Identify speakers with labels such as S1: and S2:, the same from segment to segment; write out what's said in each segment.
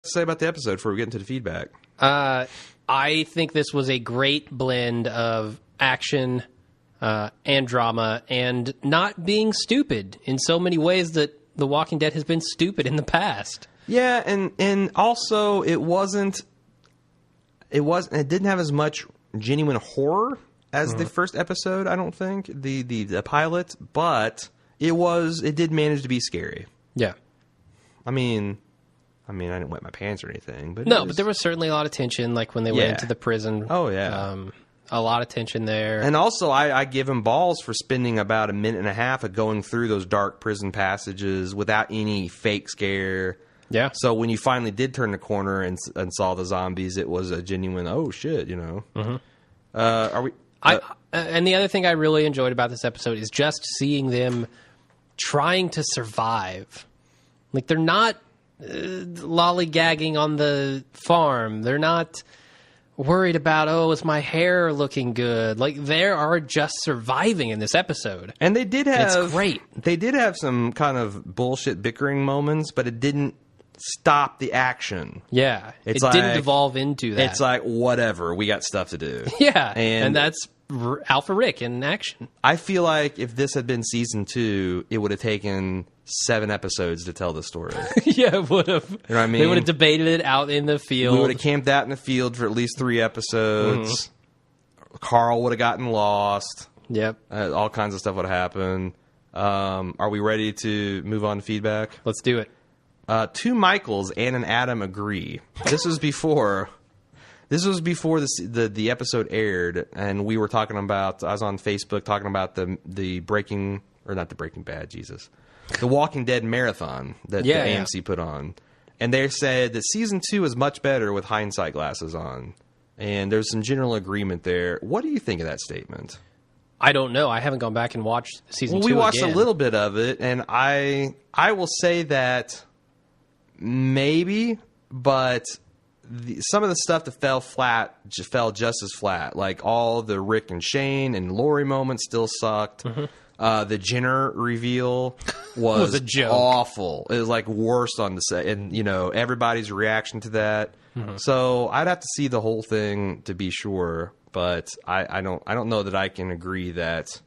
S1: say about the episode before we get into the feedback?
S2: I think this was a great blend of action and drama and not being stupid in so many ways that The Walking Dead has been stupid in the past.
S1: Yeah, and also it didn't have as much genuine horror as the first episode, I don't think, the pilot, but it did manage to be scary.
S2: Yeah.
S1: I mean, I didn't wet my pants or anything, but
S2: but there was certainly a lot of tension, like when they went into the prison.
S1: Oh yeah,
S2: a lot of tension there.
S1: And also, I give him balls for spending about a minute and a half of going through those dark prison passages without any fake scare.
S2: Yeah.
S1: So when you finally did turn the corner and saw the zombies, it was a genuine oh shit, you know.
S2: Mm-hmm. And the other thing I really enjoyed about this episode is just seeing them trying to survive. Like, they're not lollygagging on the farm. They're not worried about, is my hair looking good? Like, they are just surviving in this episode.
S1: And they did have...
S2: It's great.
S1: They did have some kind of bullshit bickering moments, but it didn't stop the action.
S2: Yeah. It didn't devolve into that.
S1: It's like, whatever, we got stuff to do.
S2: Yeah. And that's Alpha Rick in action.
S1: I feel like if this had been season 2, it would have taken 7 episodes to tell the story.
S2: Yeah, it would have.
S1: You know what I mean?
S2: They would have debated it out in the field.
S1: We would have camped out in the field for at least 3 episodes. Mm-hmm. Carl would have gotten lost.
S2: Yep.
S1: All kinds of stuff would have happened. Are we ready to move on to feedback?
S2: Let's do it.
S1: 2 Michaels and an Adam agree. This was before the episode aired, and we were talking about. I was on Facebook talking about the Walking Dead marathon that the AMC put on, and they said that season 2 is much better with hindsight glasses on, and there's some general agreement there. What do you think of that statement?
S2: I don't know. I haven't gone back and watched season 2
S1: We watched
S2: again.
S1: a little bit of it, and I will say that maybe, but some of the stuff that fell just as flat. Like all the Rick and Shane and Lori moments still sucked. Mm-hmm. The Jenner reveal was
S2: a joke.
S1: Awful. It was like worst on the set, and everybody's reaction to that. Mm-hmm. So I'd have to see the whole thing to be sure, but I don't know that I can agree that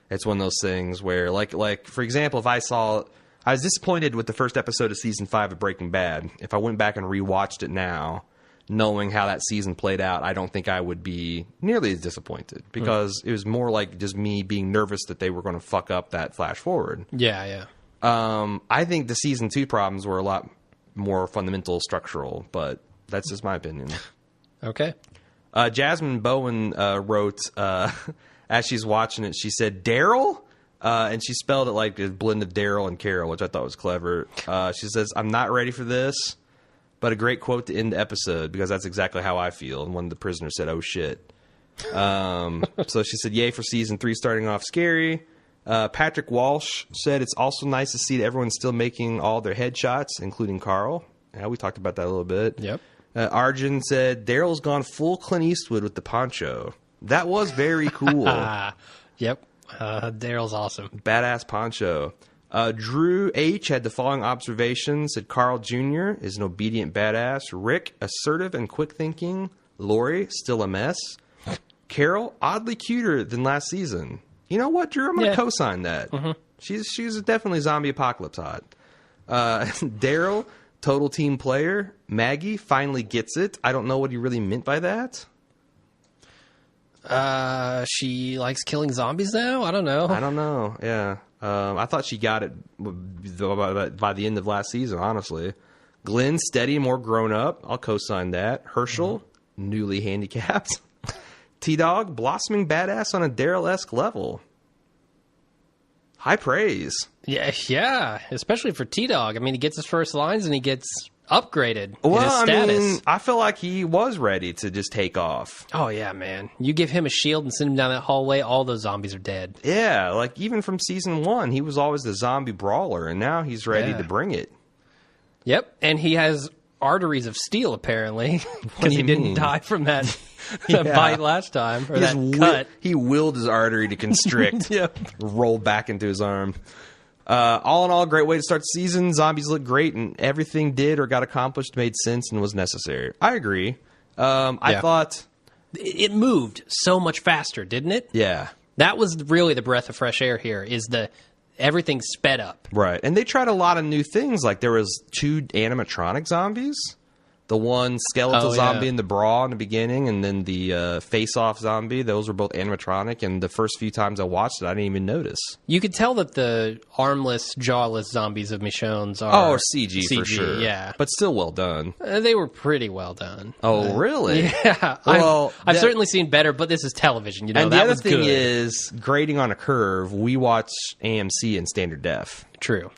S1: it's one of those things where like for example, if I was disappointed with the first episode of season 5 of Breaking Bad. If I went back and rewatched it now, knowing how that season played out, I don't think I would be nearly as disappointed because it was more like just me being nervous that they were going to fuck up that flash forward.
S2: Yeah, yeah.
S1: I think the season 2 problems were a lot more fundamental structural, but that's just my opinion.
S2: Okay.
S1: Jasmine Bowen wrote, as she's watching it, she said, Daryl? And she spelled it like a blend of Daryl and Carol, which I thought was clever. She says, I'm not ready for this, but a great quote to end the episode because that's exactly how I feel. And one of the prisoners said, oh, shit. So she said, yay for season 3 starting off scary. Patrick Walsh said, it's also nice to see that everyone's still making all their headshots, including Carl. Yeah, we talked about that a little bit.
S2: Yep.
S1: Arjun said, Daryl's gone full Clint Eastwood with the poncho. That was very cool.
S2: Yep. Daryl's awesome.
S1: Badass poncho. Drew H. had the following observations. Said Carl Jr. is an obedient badass. Rick, assertive and quick thinking. Lori, still a mess. Carol, oddly cuter than last season. You know what, Drew? I'm going to co-sign that. Mm-hmm. She's definitely zombie apocalypse hot. Daryl, total team player. Maggie finally gets it. I don't know what he really meant by that.
S2: She likes killing zombies now? I don't know.
S1: Yeah. I thought she got it by the end of last season, honestly. Glenn, steady, more grown up. I'll co-sign that. Herschel, newly handicapped. T-Dog, blossoming badass on a Daryl-esque level. High praise.
S2: Yeah. Especially for T-Dog. I mean, he gets his first lines and he gets upgraded in his status.
S1: I feel like he was ready to just take off.
S2: Oh, yeah, man. You give him a shield and send him down that hallway, all those zombies are dead.
S1: Yeah, like even from season 1, he was always the zombie brawler, and now he's ready to bring it.
S2: Yep, and he has arteries of steel, apparently, because he didn't die from that bite last time, or that cut.
S1: He willed his artery to constrict, roll back into his arm. All in all, great way to start the season. Zombies look great, and everything did or got accomplished made sense and was necessary. I agree. I thought
S2: it moved so much faster, didn't it?
S1: Yeah.
S2: That was really the breath of fresh air here, is everything sped up.
S1: Right. And they tried a lot of new things. Like there was 2 animatronic zombies. The one skeletal zombie in the bra in the beginning, and then the face-off zombie. Those were both animatronic, and the first few times I watched it, I didn't even notice.
S2: You could tell that the armless, jawless zombies of Michonne's are
S1: CG for sure.
S2: Yeah.
S1: But still well done.
S2: They were pretty well done.
S1: Oh, really?
S2: Yeah.
S1: Well,
S2: I've certainly seen better, but this is television.
S1: And the other thing is, grading on a curve, we watch AMC in standard def.
S2: True.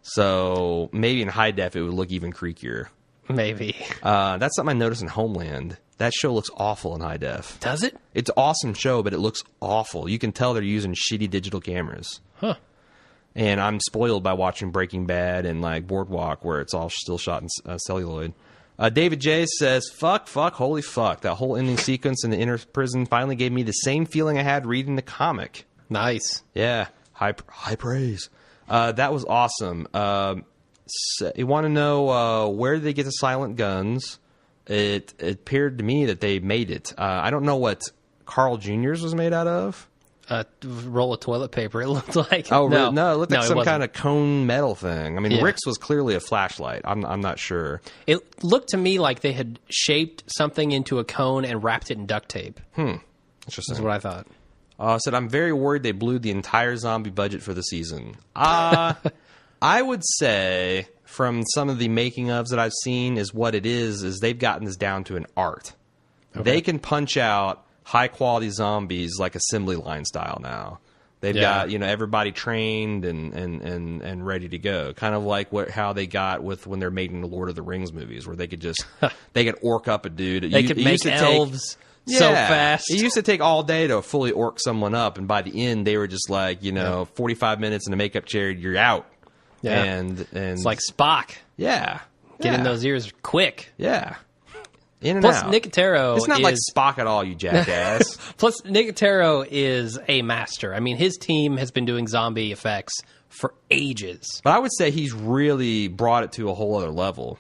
S1: So maybe in high def, it would look even creakier.
S2: Maybe.
S1: That's something I noticed in Homeland. That show looks awful in high def.
S2: Does it?
S1: It's an awesome show, but it looks awful. You can tell they're using shitty digital cameras.
S2: Huh.
S1: And I'm spoiled by watching Breaking Bad and like Boardwalk, where it's all still shot in celluloid. David J says, fuck, holy fuck. That whole ending sequence in the inner prison finally gave me the same feeling I had reading the comic.
S2: Nice.
S1: Yeah. High praise. That was awesome. So you want to know where did they get the silent guns? It appeared to me that they made it. I don't know what Carl Jr.'s was made out of.
S2: A roll of toilet paper, it looked like.
S1: Oh, no, it looked like some
S2: wasn't.
S1: kind of cone metal thing. I mean, Rick's was clearly a flashlight. I'm not sure.
S2: It looked to me like they had shaped something into a cone and wrapped it in duct tape.
S1: Interesting.
S2: That's what I thought.
S1: Said, I'm very worried they blew the entire zombie budget for the season. I would say from some of the making ofs that I've seen is what it is they've gotten this down to an art. Okay. They can punch out high quality zombies like assembly line style now. They've got, everybody trained and ready to go. Kind of like how they got with when they're making the Lord of the Rings movies, where they could just they could orc up a dude.
S2: They could make elves so fast.
S1: It used to take all day to fully orc someone up, and by the end they were just like, 45 minutes in a makeup chair, you're out.
S2: Yeah.
S1: And
S2: it's like Spock.
S1: Yeah.
S2: Get in those ears quick.
S1: Yeah. In and
S2: Plus,
S1: out.
S2: Nicotero
S1: It's not like Spock at all, you jackass.
S2: Plus, Nicotero is a master. I mean, his team has been doing zombie effects for ages.
S1: But I would say he's really brought it to a whole other level.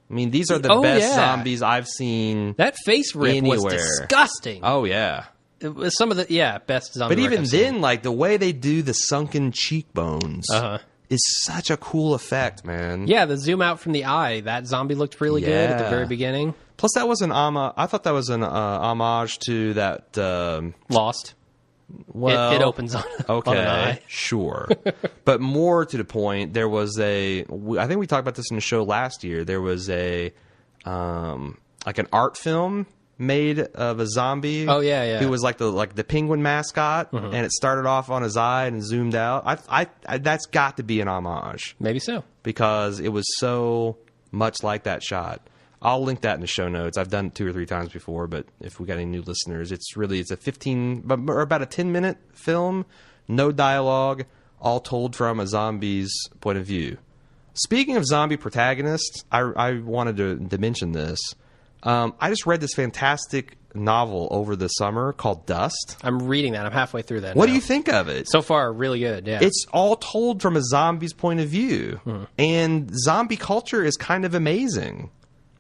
S1: I mean, these are the best zombies I've seen.
S2: That face rip was disgusting.
S1: Oh, yeah.
S2: It was some of the, best zombie
S1: But even
S2: I've
S1: then,
S2: seen.
S1: like, the way they do the sunken cheekbones is such a cool effect, man.
S2: Yeah, the zoom out from the eye. That zombie looked really good at the very beginning.
S1: Plus, that was I thought that was an homage to that...
S2: Lost.
S1: Well,
S2: it opens on an eye.
S1: Sure. But more to the point, there was I think we talked about this in the show last year. There was like an art film made of a zombie.
S2: Oh yeah.
S1: Who was like the penguin mascot, and it started off on his eye and zoomed out. I that's got to be an homage.
S2: Maybe so, because
S1: it was so much like that shot. I'll link that in the show notes. I've done it 2 or 3 times before, but if we got any new listeners, it's a 15 or about a 10-minute film, no dialogue, all told from a zombie's point of view. Speaking of zombie protagonists, I wanted to mention this. I just read this fantastic novel over the summer called Dust.
S2: I'm reading that. I'm halfway through that.
S1: What do you think of it?
S2: So far, really good. Yeah,
S1: it's all told from a zombie's point of view, and zombie culture is kind of amazing.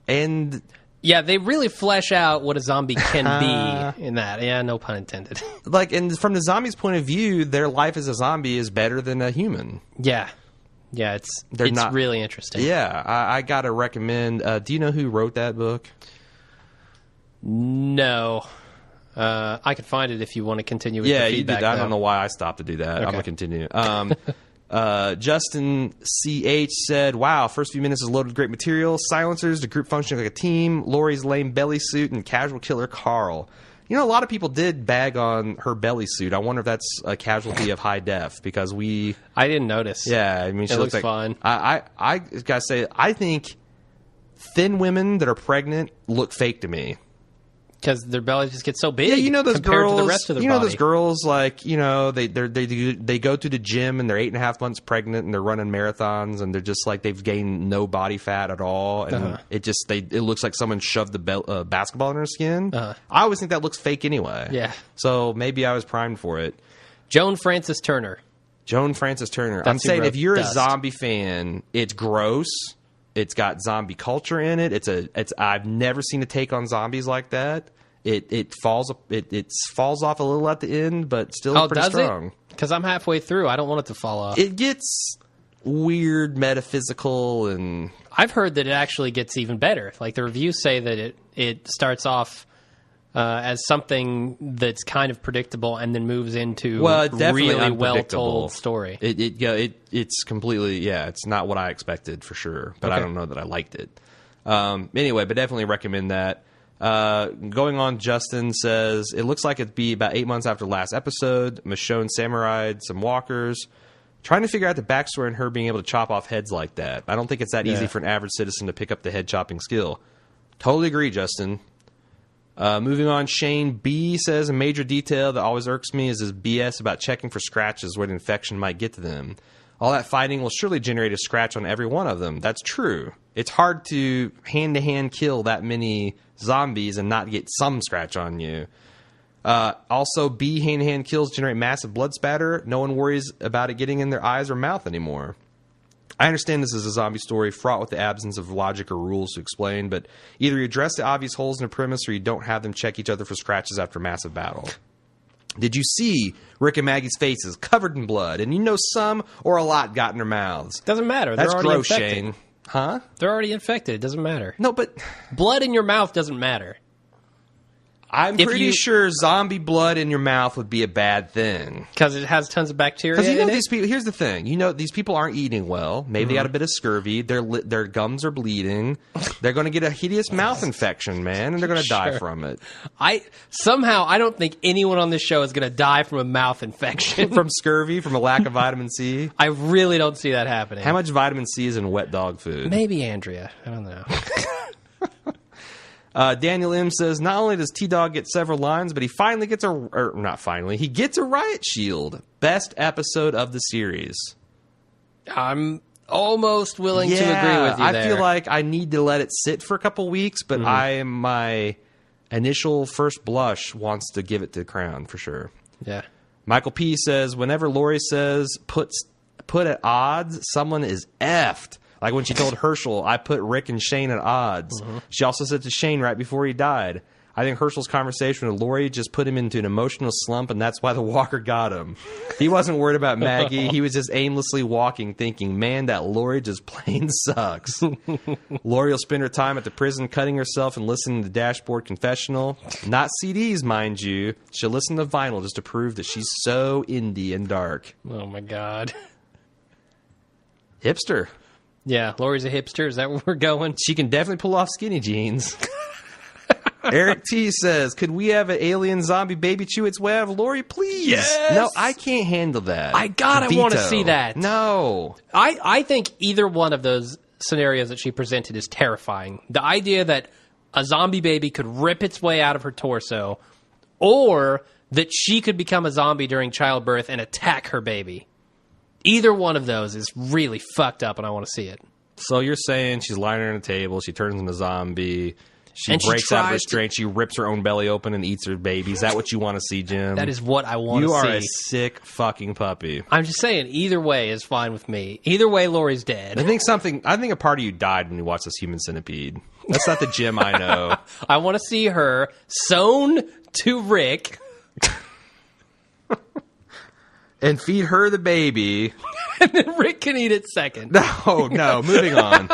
S1: And
S2: yeah, they really flesh out what a zombie can be in that. Yeah, no pun intended.
S1: And from the zombie's point of view, their life as a zombie is better than a human.
S2: Yeah, it's really interesting.
S1: Yeah, I gotta recommend. Do you know who wrote that book?
S2: No. I could find it if you want to continue with the feedback.
S1: You did. I don't know why I stopped to do that.
S2: Okay.
S1: I'm gonna continue. Justin CH said, wow, first few minutes is loaded with great material. Silencers, the group functioning like a team, Lori's lame belly suit, and casual killer Carl. A lot of people did bag on her belly suit. I wonder if that's a casualty of high def, because
S2: I didn't notice.
S1: Yeah, I mean, she looks
S2: fine.
S1: I gotta say, I think thin women that are pregnant look fake to me.
S2: Because their belly just gets so big.
S1: Yeah, those girls.
S2: To the rest of their body.
S1: Those girls, like, they go to the gym and they're 8.5 months pregnant and they're running marathons and they're just like they've gained no body fat at all, and it looks like someone shoved the basketball in her skin. I always think that looks fake anyway.
S2: Yeah.
S1: So maybe I was primed for it.
S2: Joan Frances Turner.
S1: Joan Frances Turner.
S2: That's
S1: I'm
S2: who
S1: saying
S2: wrote
S1: if you're
S2: Dust.
S1: a zombie fan, it's gross. It's got zombie culture in it. I've never seen a take on zombies like that. It falls off a little at the end, but still pretty
S2: does
S1: strong.
S2: Because I'm halfway through. I don't want it to fall off.
S1: It gets weird, metaphysical, and
S2: I've heard that it actually gets even better. Like the reviews say that it starts off as something that's kind of predictable and then moves into
S1: it's definitely
S2: really well
S1: unpredictable.
S2: told story.
S1: It's completely it's not what I expected for sure, but I
S2: Okay.
S1: don't know that I liked it. Anyway, but definitely recommend that. Going on, Justin says it looks like it'd be about 8 months after last episode. Michonne samurai'd some walkers, trying to figure out the backstory and her being able to chop off heads like that. I don't think it's that easy for an average citizen to pick up the head chopping skill. Totally agree, Justin. Moving on, Shane B says a major detail that always irks me is his BS about checking for scratches where the infection might get to them. All that fighting will surely generate a scratch on every one of them. That's true. It's hard to hand-to-hand kill that many zombies and not get some scratch on you. Also, B hand-to-hand kills generate massive blood spatter. No one worries about it getting in their eyes or mouth anymore. I understand this is a zombie story fraught with the absence of logic or rules to explain, but either you address the obvious holes in the premise or you don't have them check each other for scratches after a massive battle. Did you see Rick and Maggie's faces covered in blood, and you know some or a lot got in their mouths?
S2: Doesn't matter.
S1: That's
S2: They're already
S1: gross,
S2: infected.
S1: Shane. Huh?
S2: They're already infected. It doesn't matter.
S1: No, but
S2: Blood in your mouth doesn't matter.
S1: I'm
S2: If
S1: pretty
S2: you-
S1: sure zombie blood in your mouth would be a bad thing.
S2: Because it has tons of bacteria
S1: Because you know
S2: in
S1: these
S2: it.
S1: people. Here's the thing. You know these people aren't eating well. Maybe they got a bit of scurvy. Their gums are bleeding. They're going to get a hideous mouth infection, man, and they're going to die
S2: Sure.
S1: from it.
S2: I don't think anyone on this show is going to die from a mouth infection.
S1: From scurvy, from a lack of vitamin C.
S2: I really don't see that happening.
S1: How much vitamin C is in wet dog food?
S2: Maybe Andrea. I don't know.
S1: Daniel M says not only does T-Dog get several lines, but he finally gets he gets a riot shield. Best episode of the series.
S2: I'm almost willing to agree with you
S1: I
S2: there.
S1: feel like I need to let it sit for a couple weeks, but my initial first blush wants to give it to Crown for sure.
S2: Yeah.
S1: Michael P says whenever Lori says put at odds, someone is effed. Like when she told Herschel, I put Rick and Shane at odds. She also said to Shane right before he died, I think Herschel's conversation with Lori just put him into an emotional slump, and that's why the walker got him. He wasn't worried about Maggie. He was just aimlessly walking, thinking, man, that Lori just plain sucks. Lori will spend her time at the prison cutting herself and listening to the Dashboard Confessional. Not CDs, mind you. She'll listen to vinyl just to prove that she's so indie and dark.
S2: Oh, my God.
S1: Hipster.
S2: Yeah, Lori's a hipster. Is that where we're going?
S1: She can definitely pull off skinny jeans. Eric T says, could we have an alien zombie baby chew its way out of Lori, please?
S2: Yes!
S1: No, I can't handle that.
S2: I want to
S1: Veto.
S2: see that.
S1: No.
S2: I think either one of those scenarios that she presented is terrifying. The idea that a zombie baby could rip its way out of her torso, or that she could become a zombie during childbirth and attack her baby. Either one of those is really fucked up, and I want to see it.
S1: So you're saying she's lying on a table, she turns into a zombie, she
S2: And she
S1: breaks out of
S2: tries
S1: restraint, she rips her own belly open and eats her baby. Is that what you want to see, Jim?
S2: That is what I want to
S1: You
S2: see.
S1: are a sick fucking puppy.
S2: I'm just saying, either way is fine with me. Either way, Lori's dead.
S1: I think a part of you died when you watched this Human Centipede. That's not the Jim I know.
S2: I want to see her sewn to Rick.
S1: And feed her the baby.
S2: And then Rick can eat it second.
S1: No, moving on.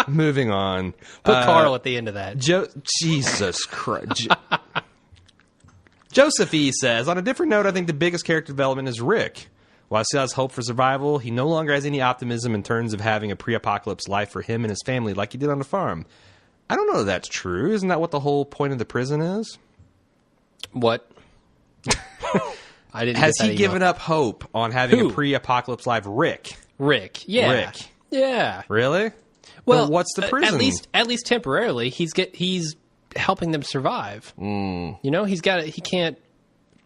S1: Moving on.
S2: Put Carl at the end of that.
S1: Jesus Christ. Joseph E. says, on a different note, I think the biggest character development is Rick. While he still has hope for survival, he no longer has any optimism in terms of having a pre-apocalypse life for him and his family like he did on the farm. I don't know if that's true. Isn't that what the whole point of the prison is?
S2: What? I didn't.
S1: Has
S2: get that
S1: he
S2: email.
S1: given up hope on having
S2: Who?
S1: a pre-apocalypse life? Rick.
S2: Rick? Yeah.
S1: Rick.
S2: Yeah.
S1: Really?
S2: Well,
S1: what's the prison?
S2: At least temporarily, he's helping them survive. You know, he can't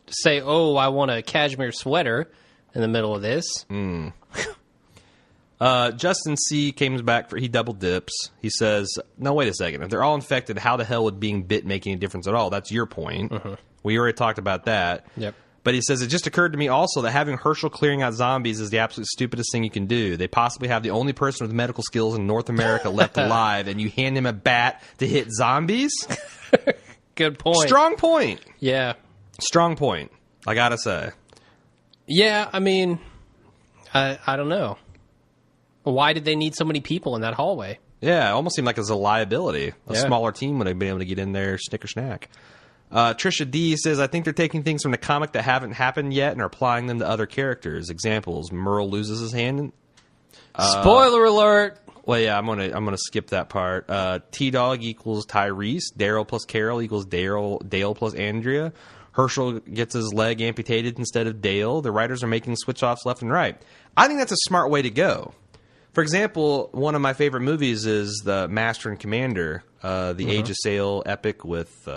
S2: say, "Oh, I want a cashmere sweater" in the middle of this.
S1: Justin C. came back he double dips. He says, no, wait a second. If they're all infected, how the hell would being bit make any difference at all? That's your point. We already talked about that.
S2: Yep.
S1: But he says, it just occurred to me also that having Herschel clearing out zombies is the absolute stupidest thing you can do. They possibly have the only person with medical skills in North America left alive, and you hand him a bat to hit zombies?
S2: Good point.
S1: Strong point.
S2: Yeah.
S1: Strong point, I gotta say.
S2: Yeah, I mean, I don't know. Why did they need so many people in that hallway?
S1: Yeah, it almost seemed like it was a liability. A
S2: Yeah.
S1: smaller team would have been able to get in there, snicker snack. Trisha D says, I think they're taking things from the comic that haven't happened yet and are applying them to other characters. Examples: Merle loses his hand.
S2: Spoiler alert!
S1: Well, yeah, I'm gonna skip that part. T-Dog equals Tyrese. Daryl plus Carol equals Dale plus Andrea. Herschel gets his leg amputated instead of Dale. The writers are making switch-offs left and right. I think that's a smart way to go. For example, one of my favorite movies is the Master and Commander, the Age of Sail epic with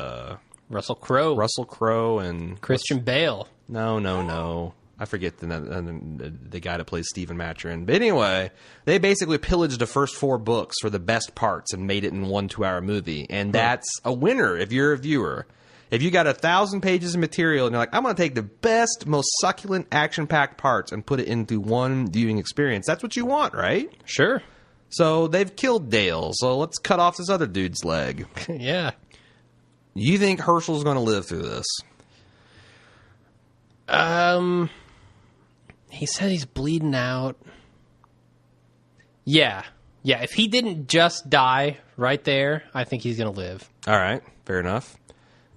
S2: Russell Crowe.
S1: Russell Crowe and
S2: Christian Bale.
S1: No. I forget the guy that plays Stephen Maturin. But anyway, they basically pillaged the first 4 books for the best parts and made it in 1 2-hour movie. And that's a winner if you're a viewer. If you got 1,000 pages of material and you're like, I'm going to take the best, most succulent, action-packed parts and put it into one viewing experience, that's what you want, right?
S2: Sure.
S1: So they've killed Dale, so let's cut off this other dude's leg.
S2: Yeah.
S1: You think Herschel's going to live through this?
S2: He said he's bleeding out. Yeah. Yeah, if he didn't just die right there, I think he's going to live.
S1: All right, fair enough.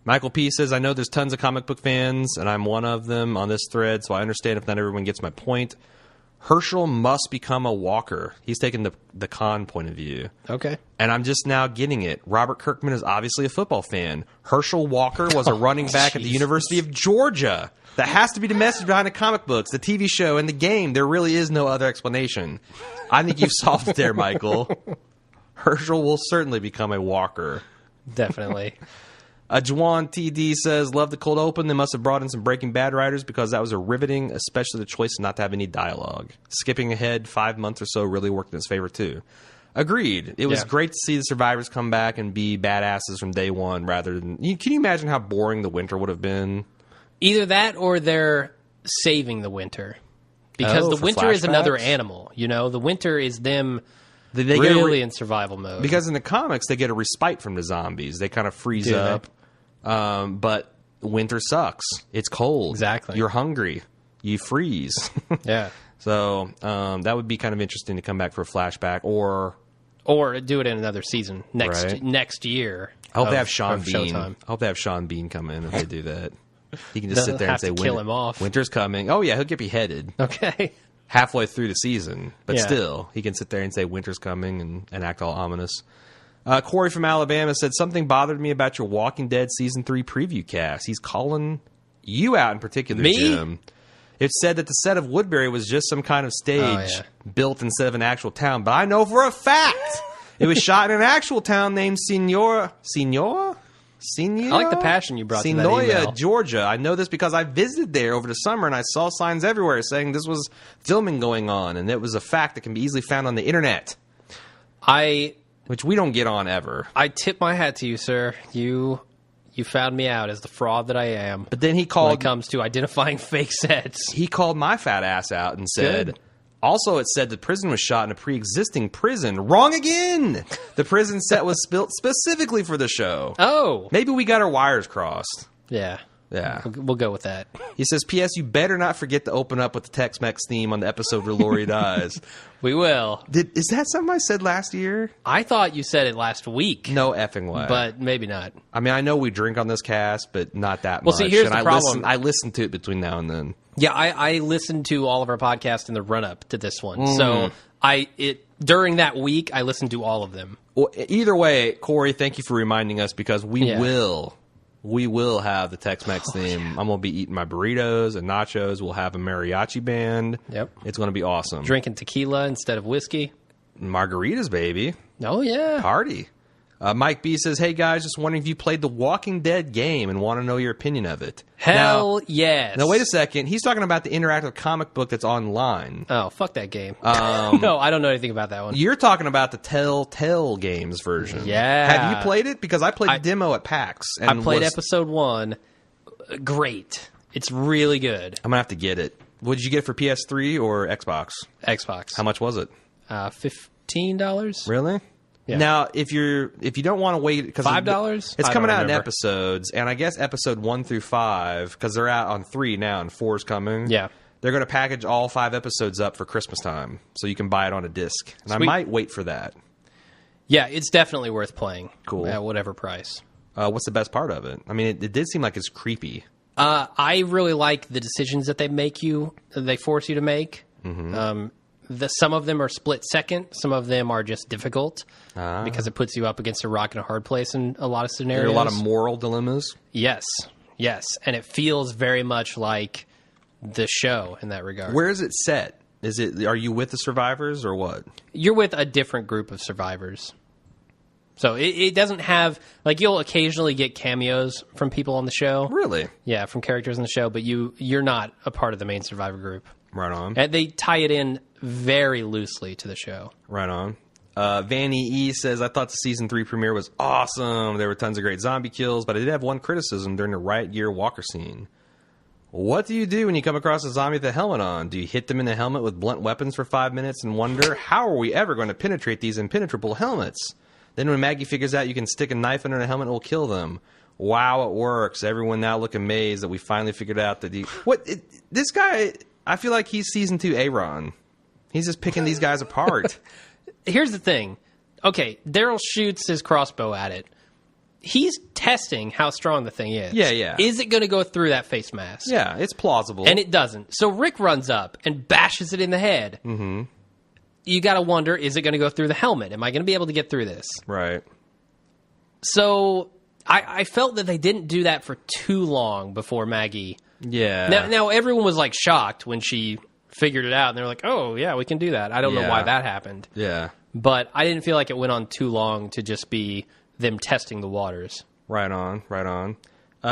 S1: Michael P. says, I know there's tons of comic book fans, and I'm one of them on this thread, so I understand if not everyone gets my point. Herschel must become a walker. He's taking the con point of view.
S2: Okay.
S1: And I'm just now getting it. Robert Kirkman is obviously a football fan. Herschel Walker was a running back at the University of Georgia. That has to be the message behind the comic books, the TV show, and the game. There really is no other explanation. I think you've solved it there, Michael. Herschel will certainly become a walker.
S2: Definitely.
S1: Juwan TD says, love the cold open. They must have brought in some Breaking Bad writers because that was a riveting, especially the choice not to have any dialogue. Skipping ahead 5 months or so really worked in his favor, too. Agreed. It was great to see the survivors come back and be badasses from day one rather than... Can you imagine how boring the winter would have been?
S2: Either that or they're saving the winter. Because the winter is another animal. You know, the winter is them... They really in survival mode.
S1: Because in the comics, they get a respite from the zombies. They kind of freeze up. But winter sucks. It's cold.
S2: Exactly.
S1: You're hungry. You freeze.
S2: Yeah.
S1: So that would be kind of interesting to come back for a flashback or
S2: do it in another season next year.
S1: I hope they have Sean Bean.
S2: Showtime.
S1: I hope they have Sean Bean come in if they do that. He can just sit there and say,
S2: kill him off.
S1: Winter's coming. Oh, yeah, he'll get beheaded.
S2: Okay.
S1: Halfway through the season, but still, he can sit there and say winter's coming and act all ominous. Corey from Alabama said, something bothered me about your Walking Dead Season 3 preview cast. He's calling you out in particular,
S2: me?
S1: Jim. It said that the set of Woodbury was just some kind of stage built instead of an actual town, but I know for a fact it was shot in an actual town named Senora? I
S2: like the passion you brought to that
S1: Senoia,
S2: email.
S1: Georgia. I know this because I visited there over the summer and I saw signs everywhere saying this was filming going on, and it was a fact that can be easily found on the internet. Which we don't get on ever.
S2: I tip my hat to you, sir. You found me out as the fraud that I am.
S1: But then he called...
S2: when it comes to identifying fake sets.
S1: He called my fat ass out and said...
S2: Good.
S1: Also, it said the prison was shot in a pre-existing prison. Wrong again! The prison set was built specifically for the show.
S2: Oh.
S1: Maybe we got our wires crossed.
S2: Yeah.
S1: Yeah.
S2: We'll go with that.
S1: He says, P.S. You better not forget to open up with the Tex-Mex theme on the episode where Lori dies.
S2: We will.
S1: Is that something I said last year?
S2: I thought you said it last week.
S1: No effing way.
S2: But maybe not.
S1: I mean, I know we drink on this cast, but not that much.
S2: Well, see, here's the problem.
S1: I listen to it between now and then.
S2: Yeah, I listened to all of our podcasts in the run-up to this one. So during that week, I listened to all of them.
S1: Well, either way, Corey, thank you for reminding us because we will have the Tex-Mex theme. Yeah. I'm going to be eating my burritos and nachos. We'll have a mariachi band.
S2: Yep.
S1: It's going to be awesome.
S2: Drinking tequila instead of whiskey.
S1: Margaritas, baby.
S2: Oh, yeah.
S1: Party. Mike B says, hey, guys, just wondering if you played the Walking Dead game and want to know your opinion of it.
S2: Hell yes.
S1: Now, wait a second. He's talking about the interactive comic book that's online.
S2: Oh, fuck that game. No, I don't know anything about that one.
S1: You're talking about the Telltale Games version.
S2: Yeah.
S1: Have you played it? Because I played the demo at PAX.
S2: And I played episode 1. Great. It's really good.
S1: I'm gonna have to get it. What did you get it for PS3 or Xbox?
S2: Xbox.
S1: How much was it?
S2: $15.
S1: Really?
S2: Yeah.
S1: Now, if you don't want to wait, because
S2: $5,
S1: it's
S2: I
S1: coming
S2: don't
S1: out in
S2: remember.
S1: episodes, and I guess episode 1 through 5, because they're out on 3 now and 4 is coming.
S2: Yeah.
S1: They're going to package all 5 episodes up for Christmas time, so you can buy it on a disc. And
S2: Sweet.
S1: I might wait for that.
S2: Yeah, it's definitely worth playing.
S1: Cool.
S2: At whatever price.
S1: What's the best part of it? I mean, it did seem like it's creepy.
S2: I really like the decisions that they force you to make.
S1: Mm-hmm.
S2: Some of them are split second. Some of them are just difficult because it puts you up against a rock and a hard place in a lot of scenarios.
S1: There are a lot of moral dilemmas.
S2: Yes. And it feels very much like the show in that regard.
S1: Where is it set? Are you with the survivors or what?
S2: You're with a different group of survivors. So it doesn't have, like, you'll occasionally get cameos from people on the show.
S1: Really?
S2: Yeah, from characters in the show, but you're not a part of the main survivor group.
S1: Right on.
S2: And they tie it in very loosely to the show.
S1: Right on. Vanny E says, I thought the season 3 premiere was awesome. There were tons of great zombie kills, but I did have one criticism during the riot gear walker scene. What do you do when you come across a zombie with a helmet on? Do you hit them in the helmet with blunt weapons for 5 minutes and wonder, how are we ever going to penetrate these impenetrable helmets? Then when Maggie figures out you can stick a knife under the helmet, it will kill them. Wow, it works. Everyone now look amazed that we finally figured out that this guy, I feel like he's season 2 Aaron. He's just picking these guys apart.
S2: Here's the thing. Okay, Daryl shoots his crossbow at it. He's testing how strong the thing is.
S1: Yeah.
S2: Is it going to go through that face mask?
S1: Yeah, it's plausible.
S2: And it doesn't. So Rick runs up and bashes it in the head.
S1: Mm-hmm.
S2: You got to wonder, is it going to go through the helmet? Am I going to be able to get through this?
S1: Right.
S2: So I felt that they didn't do that for too long before Maggie.
S1: Yeah.
S2: Now everyone was like shocked when she figured it out, and they're like, "Oh yeah, we can do that." I don't know why that happened.
S1: Yeah.
S2: But I didn't feel like it went on too long to just be them testing the waters.
S1: Right on.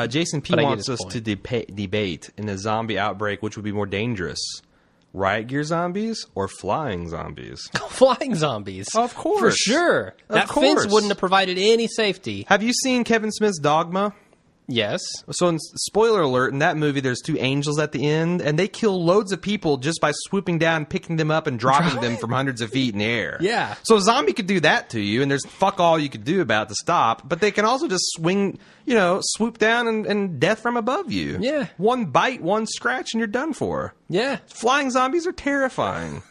S1: Jason P. wants us to debate in a zombie outbreak which would be more dangerous. Riot gear zombies or flying zombies?
S2: Flying zombies.
S1: Of course.
S2: For sure. That fence wouldn't have provided any safety.
S1: Have you seen Kevin Smith's Dogma?
S2: Yes.
S1: So, spoiler alert, in that movie, there's 2 angels at the end, and they kill loads of people just by swooping down, picking them up, and dropping them from hundreds of feet in the air.
S2: Yeah.
S1: So a zombie could do that to you, and there's fuck all you could do about it to stop, but they can also just swoop down and death from above you.
S2: Yeah.
S1: One bite, one scratch, and you're done for.
S2: Yeah.
S1: Flying zombies are terrifying.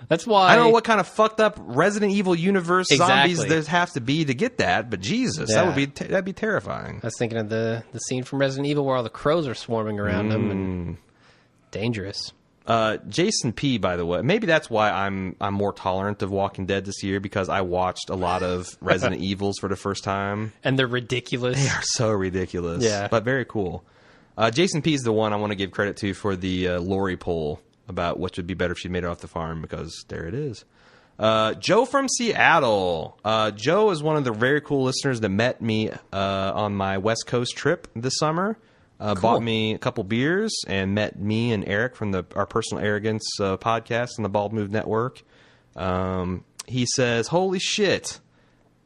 S2: That's why
S1: I don't know what kind of fucked up Resident Evil universe zombies
S2: Exactly.
S1: there have to be to get that, but Jesus,
S2: Yeah.
S1: that'd be terrifying.
S2: I was thinking of the scene from Resident Evil where all the crows are swarming around them and dangerous.
S1: Jason P, by the way, maybe that's why I'm more tolerant of Walking Dead this year, because I watched a lot of Resident Evils for the first time.
S2: And they're ridiculous.
S1: They are so ridiculous.
S2: Yeah.
S1: But very cool. Jason P is the one I want to give credit to for the Lori poll about what would be better if she made it off the farm, because there it is. Joe from Seattle. Joe is one of the very cool listeners that met me on my West Coast trip this summer. Bought me a couple beers and met me and Eric from our Personal Arrogance podcast on the Bald Move Network. He says, "Holy shit.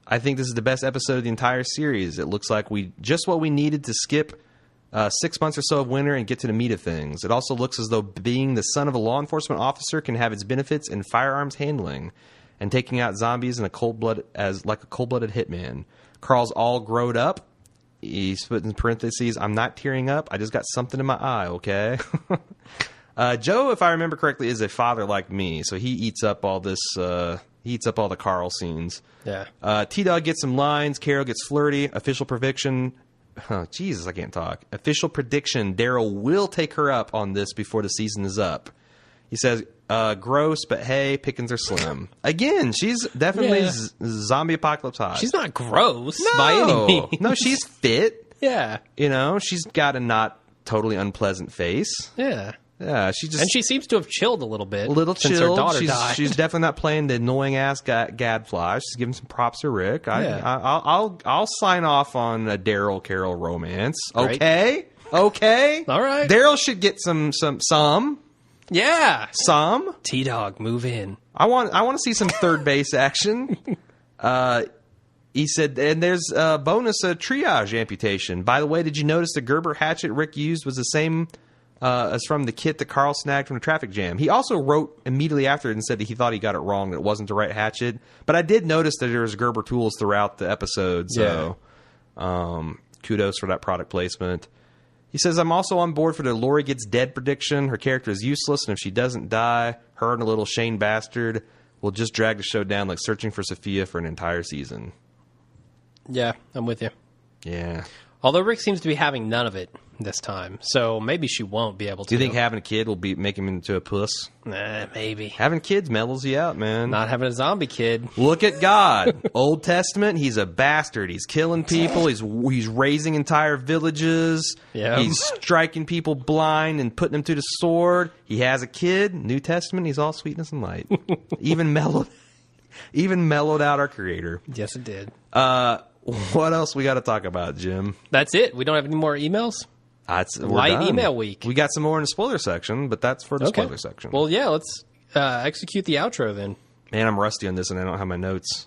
S1: I think this is the best episode of the entire series. It looks like just what we needed to skip 6 months or so of winter and get to the meat of things. It also looks as though being the son of a law enforcement officer can have its benefits in firearms handling and taking out zombies in a cold-blooded hitman. Carl's all growed up. He's put in parentheses, I'm not tearing up. I just got something in my eye, okay?" Joe, if I remember correctly, is a father like me, so he eats up all this. He eats up all the Carl scenes.
S2: Yeah.
S1: T-Dog gets some lines. Carol gets flirty. Official prediction. Oh, Jesus, I can't talk. Official prediction, Daryl will take her up on this before the season is up. He says, gross, but hey, pickings are slim. Again, she's definitely zombie apocalypse hot.
S2: She's not gross by any means.
S1: No, she's fit.
S2: Yeah.
S1: She's got a not totally unpleasant face.
S2: Yeah.
S1: Yeah,
S2: and she seems to have chilled a little bit.
S1: A little
S2: since
S1: chilled.
S2: Her daughter died.
S1: She's definitely not playing the annoying ass gadfly. She's giving some props to Rick. I'll sign off on a Daryl Carol romance. Okay, okay,
S2: all right.
S1: Daryl should get some.
S2: Yeah,
S1: some
S2: T-Dog, move in.
S1: I want to see some third base action. He said, and there's a bonus triage amputation. By the way, did you notice the Gerber hatchet Rick used was the same as from the kit that Carl snagged from the traffic jam? He also wrote immediately after it and said that he thought he got it wrong, that it wasn't the right hatchet. But I did notice that there was Gerber tools throughout the episode, so kudos for that product placement. He says, I'm also on board for the Lori gets dead prediction. Her character is useless, and if she doesn't die, her and a little Shane bastard will just drag the show down like Searching for Sophia for an entire season.
S2: Yeah, I'm with you.
S1: Yeah.
S2: Although Rick seems to be having none of it this time, so maybe she won't be able to.
S1: Do you think having a kid will make him into a puss?
S2: Maybe.
S1: Having kids mellows you out, man.
S2: Not having a zombie kid.
S1: Look at God. Old Testament, he's a bastard. He's killing people. He's raising entire villages.
S2: Yeah.
S1: He's striking people blind and putting them to the sword. He has a kid. New Testament, he's all sweetness and light. Even mellowed out our Creator.
S2: Yes, it did.
S1: What else we got to talk about, Jim?
S2: That's it. We don't have any more emails?
S1: We're
S2: Light
S1: done.
S2: email week.
S1: We got some more in the spoiler section, but that's for the spoiler section.
S2: Well, yeah, let's execute the outro then.
S1: Man, I'm rusty on this and I don't have my notes.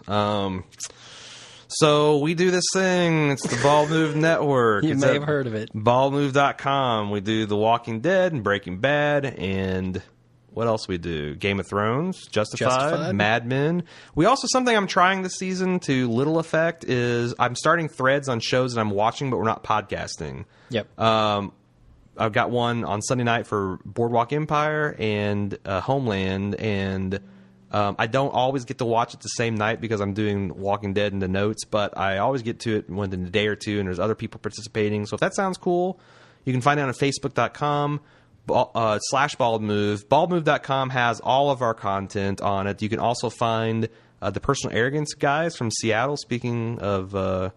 S1: So we do this thing. It's the Bald Move Network.
S2: You may have heard of it.
S1: Baldmove.com. We do The Walking Dead and Breaking Bad and... what else we do? Game of Thrones, Justified, Mad Men. We also, something I'm trying this season to little effect is I'm starting threads on shows that I'm watching, but we're not podcasting.
S2: Yep.
S1: I've got one on Sunday night for Boardwalk Empire and Homeland, and I don't always get to watch it the same night because I'm doing Walking Dead in the notes, but I always get to it within a day or two, and there's other people participating. So if that sounds cool, you can find it on Facebook.com. /baldmove. Baldmove.com has all of our content on it. You can also find the Personal Arrogance guys from Seattle. Speaking of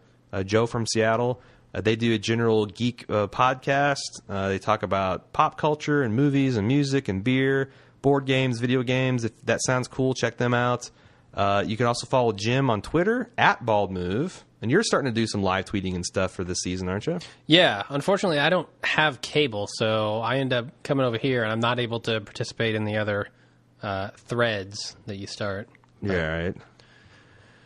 S1: Joe from Seattle, they do a general geek podcast. They talk about pop culture and movies and music and beer, board games, video games. If that sounds cool, check them out. You can also follow Jim on Twitter @BaldMove. And you're starting to do some live tweeting and stuff for this season, aren't you?
S2: Yeah. Unfortunately, I don't have cable, so I end up coming over here, and I'm not able to participate in the other threads that you start.
S1: Yeah, right.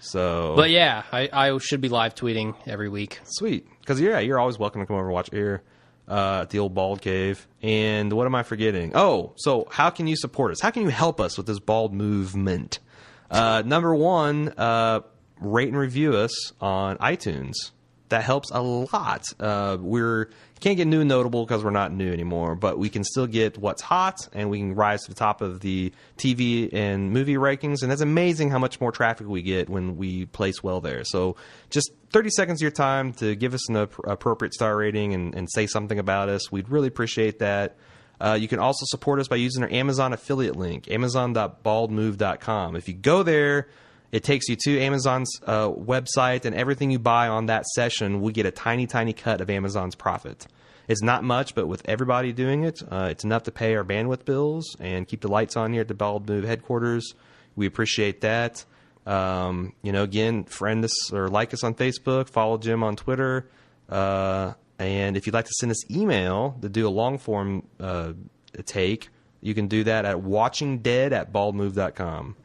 S1: So,
S2: but yeah, I should be live tweeting every week.
S1: Sweet. Because, yeah, you're always welcome to come over and watch here at the old Bald Cave. And what am I forgetting? Oh, so how can you support us? How can you help us with this Bald movement? Number one, rate and review us on iTunes. That helps a lot. We can't get new and notable because we're not new anymore, but we can still get what's hot, and we can rise to the top of the TV and movie rankings, and that's amazing how much more traffic we get when we place well there. So just 30 seconds of your time to give us an appropriate star rating and say something about us. We'd really appreciate that. You can also support us by using our Amazon affiliate link, amazon.baldmove.com. If you go there, it takes you to Amazon's website, and everything you buy on that session, we get a tiny, tiny cut of Amazon's profit. It's not much, but with everybody doing it, it's enough to pay our bandwidth bills and keep the lights on here at the Bald Move headquarters. We appreciate that. Again, friend us or like us on Facebook, follow Jim on Twitter, and if you'd like to send us email to do a long form take, you can do that at watchingdead@baldmove.com.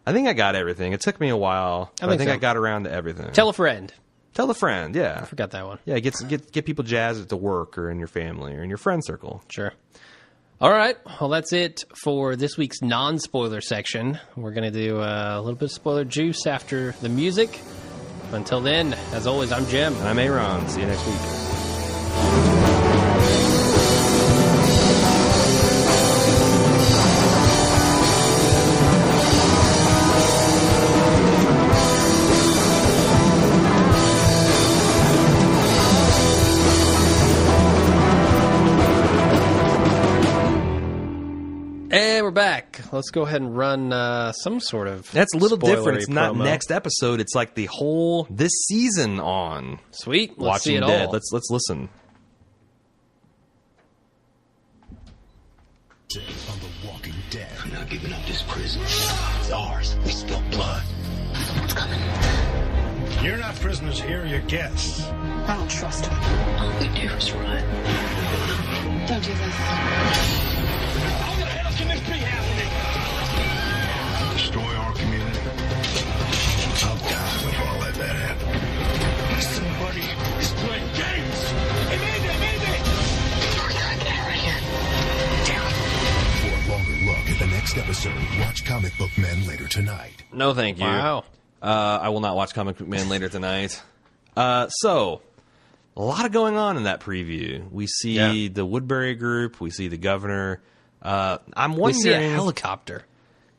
S1: I think I got everything. It took me a while. I think I got around to everything.
S2: Tell a friend.
S1: Tell a friend, yeah.
S2: I forgot that one.
S1: Yeah, get people jazzed at work or in your family or in your friend circle.
S2: Sure. All right. Well, that's it for this week's non-spoiler section. We're going to do a little bit of spoiler juice after the music. Until then, as always, I'm Jim.
S1: And I'm Aaron. See you next week.
S2: And we're back. Let's go ahead and run some sort of.
S1: That's a little different. It's not
S2: promo.
S1: Next episode. It's like the whole this season on.
S2: Sweet. Let's
S1: Watching
S2: see it
S1: Dead.
S2: all.
S1: Let's listen.
S3: On The Walking Dead. I'm not giving up this prison. It's ours. We spilled blood. What's coming?
S4: You're not prisoners here. You're guests.
S5: I don't trust him.
S3: All we do is run.
S5: Don't do this.
S4: How the hell can this be happening?
S3: Destroy our community. I'll die before I let that happen.
S6: Sir, watch Comic Book Men later tonight.
S1: No, thank you.
S2: Wow.
S1: I will not watch Comic Book Man later tonight. So, a lot of going on in that preview. We see the Woodbury group. We see the governor. I'm wondering.
S2: We see a helicopter.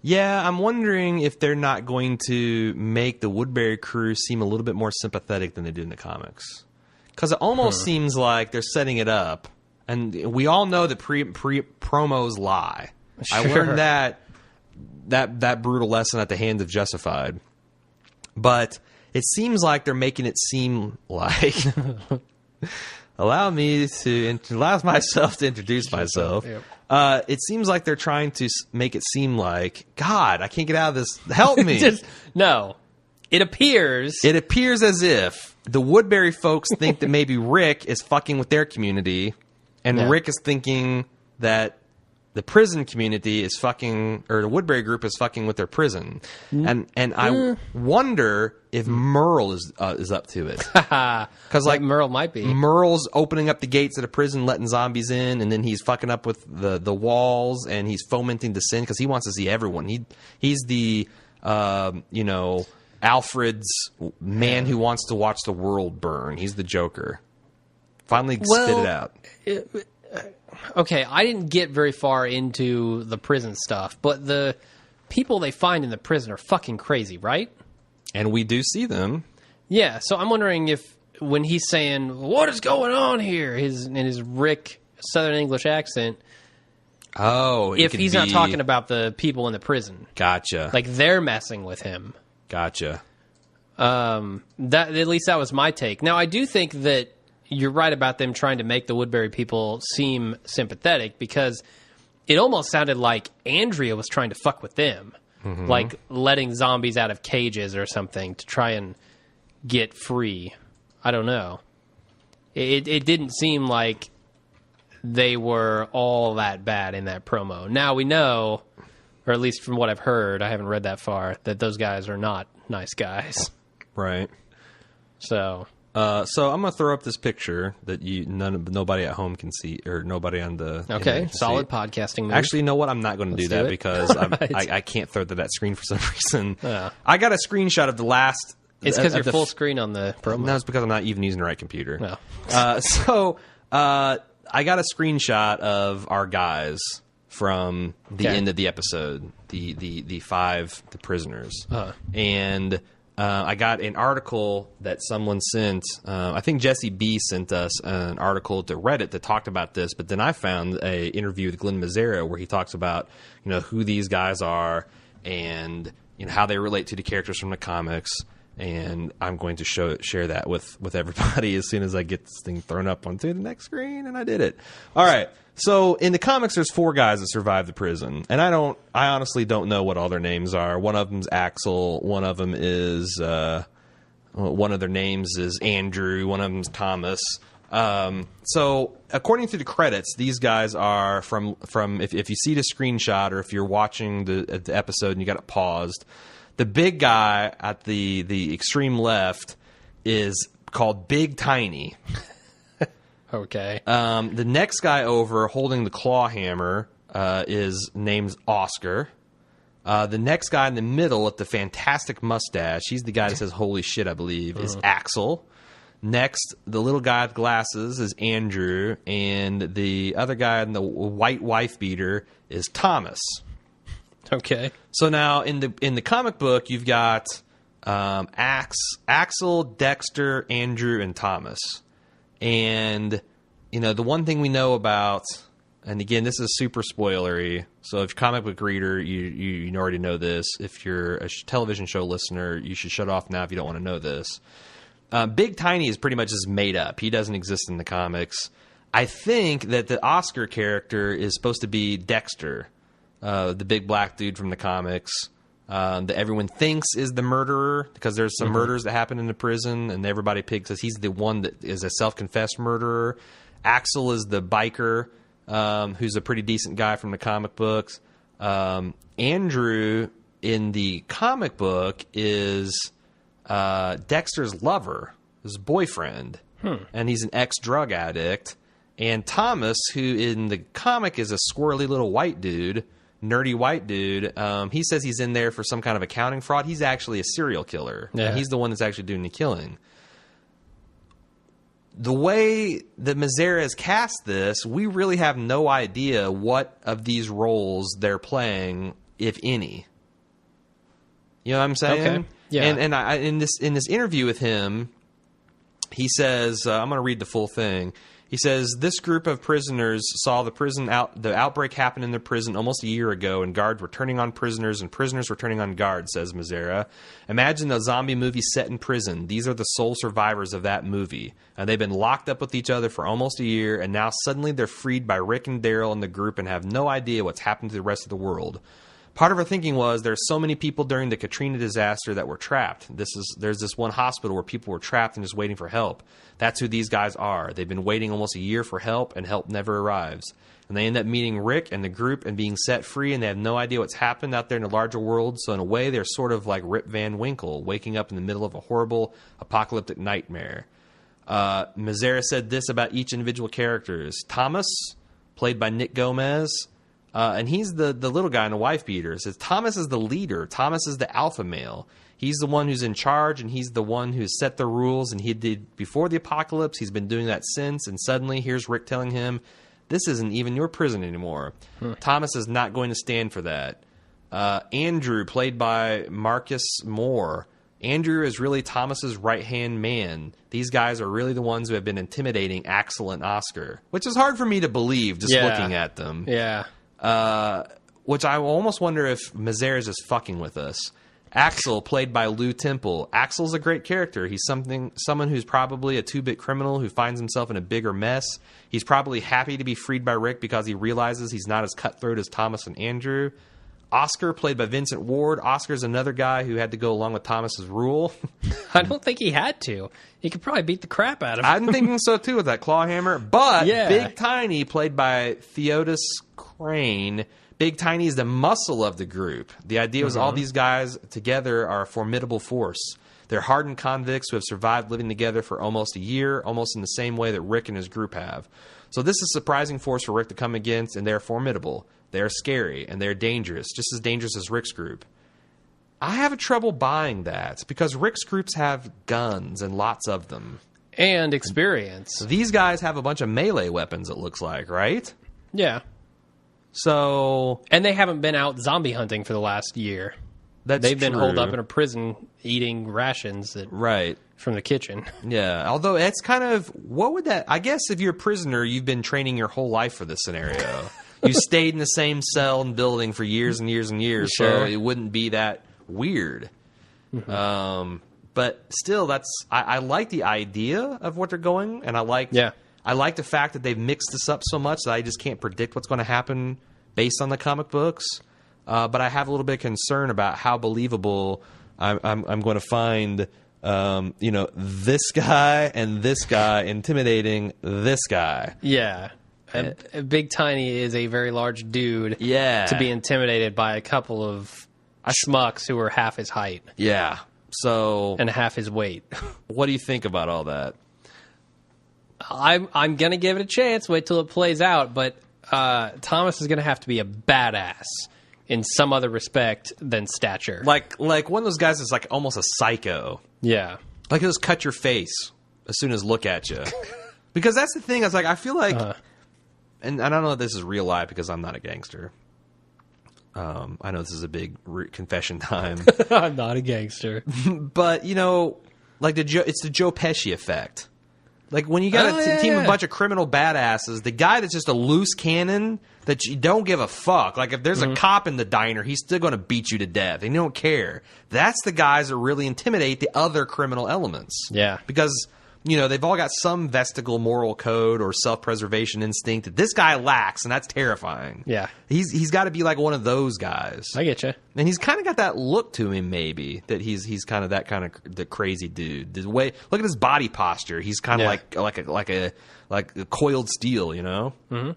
S1: Yeah, I'm wondering if they're not going to make the Woodbury crew seem a little bit more sympathetic than they do in the comics. Because it almost seems like they're setting it up. And we all know that promos lie.
S2: Sure.
S1: I learned that brutal lesson at the hands of Justified. But it seems like they're making it seem like... allow myself to introduce myself.
S2: Yep.
S1: It seems like they're trying to make it seem like, God, I can't get out of this. Help me.
S2: No. It appears
S1: as if the Woodbury folks think that maybe Rick is fucking with their community, and Rick is thinking that the prison community is fucking, or the Woodbury group is fucking with their prison. And I wonder if Merle is up to it. Because like
S2: Merle might be.
S1: Merle's opening up the gates of the prison, letting zombies in, and then he's fucking up with the walls, and he's fomenting dissent because he wants to see everyone. He's the Alfred's man who wants to watch the world burn. He's the Joker. Finally spit it out.
S2: Okay, I didn't get very far into the prison stuff, but the people they find in the prison are fucking crazy, right?
S1: And we do see them.
S2: Yeah, so I'm wondering if when he's saying, "What is going on here?" in his Rick Southern English accent, if he's not talking about the people in the prison.
S1: Gotcha.
S2: Like they're messing with him.
S1: Gotcha.
S2: That at least that was my take. Now I do think that you're right about them trying to make the Woodbury people seem sympathetic, because it almost sounded like Andrea was trying to fuck with them. Mm-hmm. Like letting zombies out of cages or something to try and get free. I don't know. It didn't seem like they were all that bad in that promo. Now we know, or at least from what I've heard, I haven't read that far, that those guys are not nice guys.
S1: Right.
S2: So
S1: I'm gonna throw up this picture that nobody at home can see, or nobody on the
S2: solid podcasting move.
S1: Actually, you know what? I'm not going to do that because I can't throw to that screen for some reason. I got a screenshot of the last.
S2: It's because you're full screen on the promo.
S1: No, it's because I'm not even using the right computer.
S2: No.
S1: I got a screenshot of our guys from the end of the episode, the prisoners, and. I got an article that someone sent. I think Jesse B sent us an article to Reddit that talked about this, but then I found an interview with Glenn Mazzara where he talks about who these guys are and how they relate to the characters from the comics. And I'm going to share that with everybody as soon as I get this thing thrown up onto the next screen, and I did it. All right. So in the comics, there's 4 guys that survive the prison, and I honestly don't know what all their names are. One of them's Axel. One of them is one of their names is Andrew. One of them's Thomas. So according to the credits, these guys are from if you see the screenshot or if you're watching the episode and you got it paused, the big guy at the extreme left is called Big Tiny.
S2: Okay.
S1: The next guy over holding the claw hammer is named Oscar. The next guy in the middle with the fantastic mustache, he's the guy that says "Holy shit," I believe, is Axel. Next, the little guy with glasses is Andrew, and the other guy in the white wife beater is Thomas.
S2: Okay.
S1: So now in the comic book, you've got Axel, Dexter, Andrew, and Thomas. And, the one thing we know about, and again, this is super spoilery, so if you're a comic book reader, you already know this. If you're a television show listener, you should shut off now if you don't want to know this. Big Tiny is pretty much just made up. He doesn't exist in the comics. I think that the Oscar character is supposed to be Dexter, the big black dude from the comics. That everyone thinks is the murderer because there's some murders that happen in the prison, and everybody picks as he's the one that is a self-confessed murderer. Axel is the biker, who's a pretty decent guy from the comic books. Andrew in the comic book is Dexter's lover, his boyfriend, and he's an ex-drug addict. And Thomas, who in the comic is a squirrely little white dude, nerdy white dude. He says he's in there for some kind of accounting fraud. He's actually a serial killer.
S2: Yeah.
S1: And he's the one that's actually doing the killing. The way that Mazzara has cast this, we really have no idea what of these roles they're playing, if any. You know what I'm saying?
S2: Okay. Yeah.
S1: And I, in this interview with him, he says, I'm going to read the full thing. He says, this group of prisoners saw the outbreak happen in their prison almost a year ago, and guards were turning on prisoners, and prisoners were turning on guards, says Mazzara. Imagine a zombie movie set in prison. These are the sole survivors of that movie. And they've been locked up with each other for almost a year, and now suddenly they're freed by Rick and Daryl and the group and have no idea what's happened to the rest of the world. Part of our thinking was there's so many people during the Katrina disaster that were trapped. There's this one hospital where people were trapped and just waiting for help. That's who these guys are. They've been waiting almost a year for help, and help never arrives. And they end up meeting Rick and the group and being set free, and they have no idea what's happened out there in the larger world. So in a way, they're sort of like Rip Van Winkle, waking up in the middle of a horrible apocalyptic nightmare. Mazzara said this about each individual characters. Thomas, played by Nick Gomez, and he's the little guy in the wife beater. Says Thomas is the leader. Thomas is the alpha male. He's the one who's in charge, and he's the one who's set the rules, and he did before the apocalypse. He's been doing that since, and suddenly here's Rick telling him, this isn't even your prison anymore. Thomas is not going to stand for that. Andrew, played by Marcus Moore. Andrew is really Thomas's right-hand man. These guys are really the ones who have been intimidating Axel and Oscar, which is hard for me to believe just looking at them.
S2: Yeah.
S1: Which I almost wonder if Mazzara is just fucking with us. Axel, played by Lou Temple. Axel's a great character. He's someone who's probably a two-bit criminal who finds himself in a bigger mess. He's probably happy to be freed by Rick because he realizes he's not as cutthroat as Thomas and Andrew. Oscar, played by Vincent Ward. Oscar's another guy who had to go along with Thomas's rule.
S2: I don't think he had to. He could probably beat the crap out of him.
S1: I'm thinking so too with that claw hammer. But
S2: Yeah.
S1: Big Tiny, played by Theodus Crane. Big Tiny is the muscle of the group. The idea was all these guys together are a formidable force. They're hardened convicts who have survived living together for almost a year, almost in the same way that Rick and his group have. So this is a surprising force for Rick to come against, and they're formidable. They're scary, and they're dangerous, just as dangerous as Rick's group. I have trouble buying that, because Rick's groups have guns, and lots of them.
S2: And experience.
S1: These guys have a bunch of melee weapons, it looks like, right?
S2: Yeah.
S1: So
S2: And they haven't been out zombie hunting for the last year.
S1: they've
S2: been holed up in a prison eating rations
S1: right.
S2: from the kitchen.
S1: Yeah, although it's kind of, what would that, I guess if you're a prisoner, you've been training your whole life for this scenario. You stayed in the same cell and building for years and years and years, so
S2: Sure.
S1: it wouldn't be that weird. But still, I like the idea of what they're going, and I like the fact that they've mixed this up so much that I just can't predict what's going to happen based on the comic books. But I have a little bit of concern about how believable I'm going to find, this guy and this guy intimidating this guy.
S2: Yeah. A Big Tiny is a very large dude
S1: Yeah.
S2: to be intimidated by a couple of schmucks who are half his height
S1: Yeah. So,
S2: and half his weight.
S1: what do you think about all that?
S2: I'm going to give it a chance. Wait till it plays out. But Thomas is going to have to be a badass in some other respect than stature.
S1: Like one of those guys is like almost a psycho.
S2: Yeah.
S1: Like he'll just cut your face as soon as look at you. Because that's the thing. I feel like, and I don't know if this is real life because I'm not a gangster. I know this is a big confession time.
S2: I'm not a gangster.
S1: But, like it's the Joe Pesci effect. Like when you got a team of a bunch of criminal badasses, the guy that's just a loose cannon that you don't give a fuck. Like if there's a cop in the diner, he's still going to beat you to death. And you don't care. That's the guys that really intimidate the other criminal elements.
S2: Yeah.
S1: Because, they've all got some vestigial moral code or self-preservation instinct that this guy lacks, and that's terrifying.
S2: Yeah.
S1: He's got to be like one of those guys.
S2: I get you.
S1: And he's kind of got that look to him, maybe, that he's kind of that kind of the crazy dude. The way, look at his body posture. He's kind of like a coiled steel, Mm-hmm.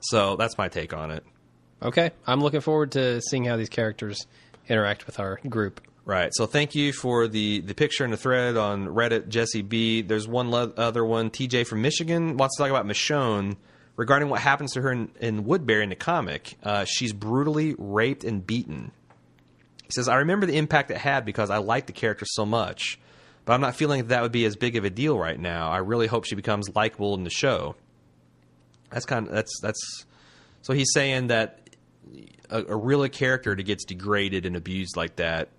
S1: So that's my take on it.
S2: Okay. I'm looking forward to seeing how these characters interact with our group.
S1: Right. So thank you for the picture and the thread on Reddit, Jesse B. There's one other one. TJ from Michigan wants to talk about Michonne, regarding what happens to her in Woodbury in the comic. She's brutally raped and beaten. He says, I remember the impact it had because I liked the character so much, but I'm not feeling that would be as big of a deal right now. I really hope she becomes likable in the show. So he's saying that a real character that gets degraded and abused like that,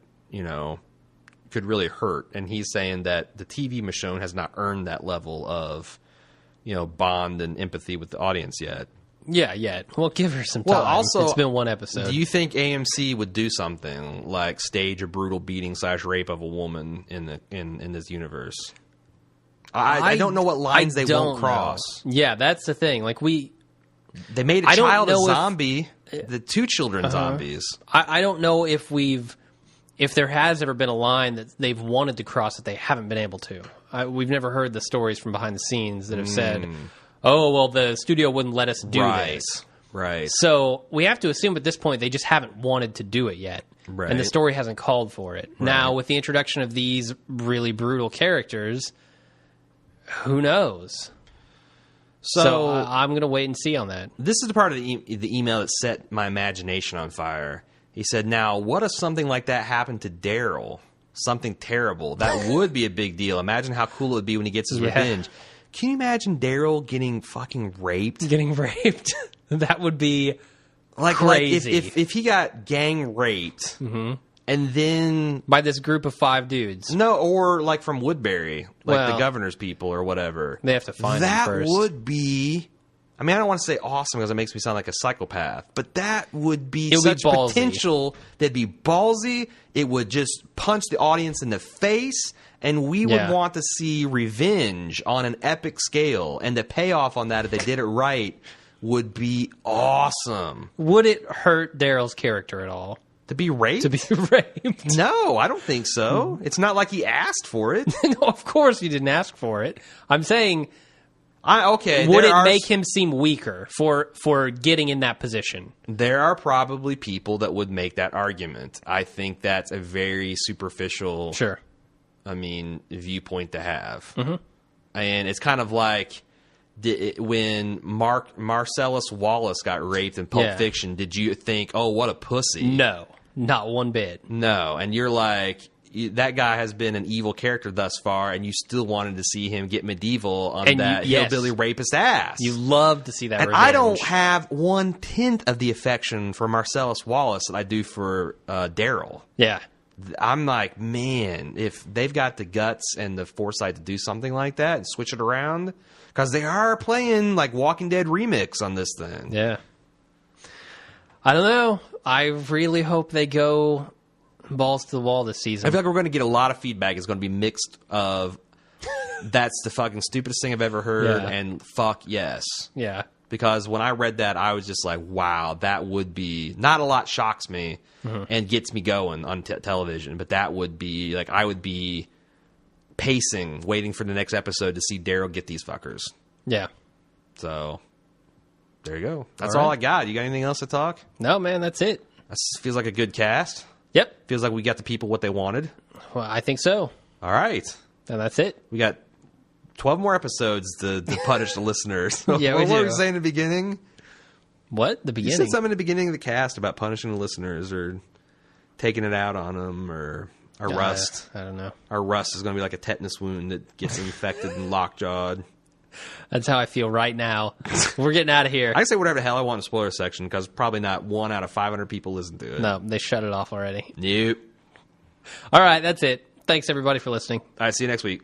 S1: could really hurt. And he's saying that the TV Michonne has not earned that level of, bond and empathy with the audience yet.
S2: Yeah, yet. Well, give her some time.
S1: Well, also,
S2: it's been one episode.
S1: Do you think AMC would do something like stage a brutal beating / rape of a woman in this universe? I don't know what lines they won't cross.
S2: Yeah, that's the thing. Like
S1: they made a child a zombie. The 2 children zombies.
S2: I don't know if there has ever been a line that they've wanted to cross that they haven't been able to. We've never heard the stories from behind the scenes that have said, oh, well, the studio wouldn't let us do this.
S1: Right.
S2: So we have to assume at this point they just haven't wanted to do it yet.
S1: Right.
S2: And the story hasn't called for it. Right. Now, with the introduction of these really brutal characters, who knows? So I'm going to wait and see on that.
S1: This is the part of the email that set my imagination on fire. He said, now, what if something like that happened to Daryl? Something terrible. That would be a big deal. Imagine how cool it would be when he gets his revenge. Can you imagine Daryl getting fucking raped?
S2: Getting raped? That would be
S1: crazy. Like if he got gang raped, and then
S2: by this group of 5 dudes.
S1: No, or like from Woodbury, like the governor's people or whatever.
S2: They have to find him first.
S1: That would be. I mean, I don't want to say awesome because it makes me sound like a psychopath, but that would be such potential. That'd be ballsy. It would just punch the audience in the face, and we would want to see revenge on an epic scale. And the payoff on that, if they did it right, would be awesome.
S2: Would it hurt Daryl's character at all?
S1: To be raped?
S2: To be raped?
S1: No, I don't think so. It's not like he asked for it.
S2: No, of course he didn't ask for it. I'm saying...
S1: Okay.
S2: Would it make him seem weaker for getting in that position?
S1: There are probably people that would make that argument. I think that's a very superficial, viewpoint to have. Mm-hmm. And it's kind of like when Marcellus Wallace got raped in Pulp Fiction. Did you think, oh, what a pussy?
S2: No, not one bit.
S1: No, and you're like, that guy has been an evil character thus far, and you still wanted to see him get medieval on that hillbilly rapist ass.
S2: You love to see that.
S1: And
S2: revenge.
S1: I don't have 1/10 of the affection for Marcellus Wallace that I do for Daryl.
S2: Yeah.
S1: I'm like, man, if they've got the guts and the foresight to do something like that and switch it around, because they are playing like Walking Dead remix on this thing.
S2: Yeah. I don't know. I really hope they go balls to the wall this season.
S1: I feel like we're going to get a lot of feedback. It's going to be mixed of that's the fucking stupidest thing I've ever heard and fuck yes.
S2: Yeah.
S1: Because when I read that, I was just like, wow, that would be... Not a lot shocks me and gets me going on television, but that would be... Like, I would be pacing, waiting for the next episode to see Daryl get these fuckers.
S2: Yeah.
S1: So, there you go. That's all I got. You got anything else to talk?
S2: No, man, that's it.
S1: That feels like a good cast.
S2: Yep.
S1: Feels like we got the people what they wanted.
S2: Well, I think so.
S1: All right.
S2: And that's it.
S1: We got 12 more episodes to punish the listeners.
S2: Yeah,
S1: what were we saying in the beginning?
S2: What? The beginning?
S1: You said something in the beginning of the cast about punishing the listeners or taking it out on them or Rust.
S2: I don't know.
S1: Our Rust is going to be like a tetanus wound that gets infected and lockjawed.
S2: That's how I feel right now. We're getting out of here.
S1: I can say whatever the hell I want in the spoiler section because probably not 1 out of 500 people listen to it.
S2: No, they shut it off already.
S1: Nope.
S2: All right, that's it. Thanks, everybody, for listening.
S1: All right, see you next week.